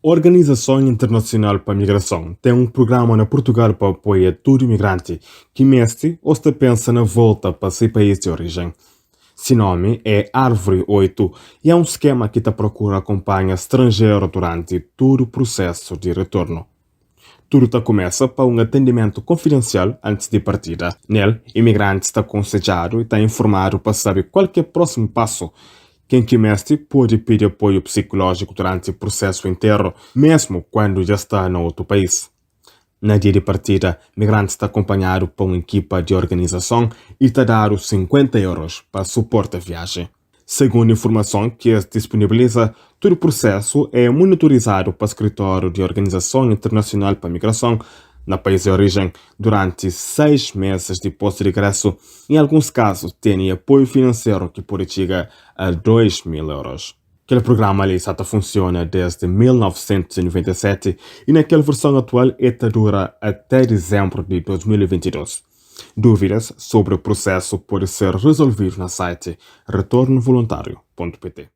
Organização Internacional para a Migração tem um programa na Portugal para apoiar todo imigrante que mestre ou está pensa na volta para seu país de origem. Seu nome é Árvore 8 e é um esquema que te procura acompanhar estrangeiro durante todo o processo de retorno. Tudo começa para um atendimento confidencial antes de partida. Nele, imigrante está aconselhado e está informado para saber qual que é o próximo passo. Quem que mestre pode pedir apoio psicológico durante o processo inteiro, mesmo quando já está no outro país. Na dia de partida, o migrante está acompanhado por uma equipa de organização e está dado 50 euros para suporte à viagem. Segundo a informação que disponibiliza, todo o processo é monitorizado para o escritório de Organização Internacional para a Migração na país de origem durante 6 meses depois do regresso. Em alguns casos, tem apoio financeiro que pode chegar a 2.000 euros. Aquele programa ali funciona desde 1997 e naquela versão atual dura até dezembro de 2022. Dúvidas sobre o processo podem ser resolvidos no site retornovoluntario.pt.